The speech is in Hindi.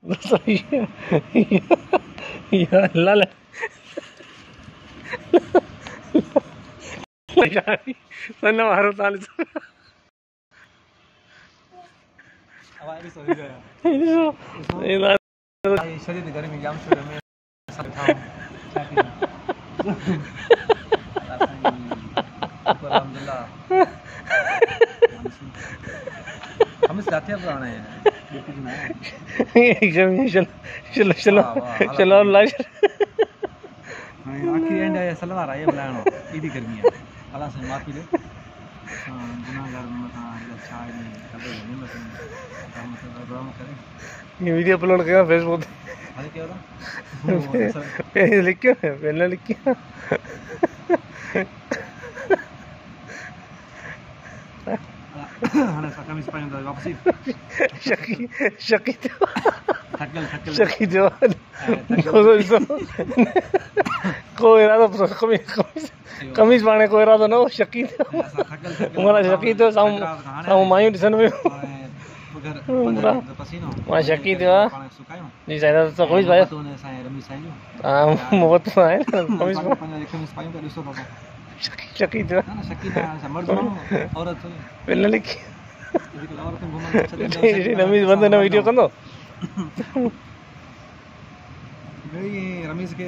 Ya lal. Sana harus talis. अब भी सही गया ये शरीर गर्मी जाम शुरू में सब खाऊं अल्हम्दुलिल्लाह हम इस जाते हैं पुराने हैं चलो चलो चलो लाइट आखिरी एंड है सलवार है बुलाना इदी गर्मी है अल्लाह से माफी दे गुनाहगार मथा अच्छा नहीं कभी नहीं मतलब हम करें ये वीडियो अपलोड करेगा फेसबुक अरे क्या होता पे लिखियो पहले लिखियो हने सकम इस पाइन वापस शकी शकी थकल शकी जो कोई इरादो कमीज पाने को इरादो न हो शकी हमारा शकी तो साम मायूं ॾिसण में मां शकी थियो जी साईं तो कमीज पायो हां मोहब्बत तो है कमीज शकी थियो पहले लिखी रमीज बंद न वीडियो कंदो रमीज के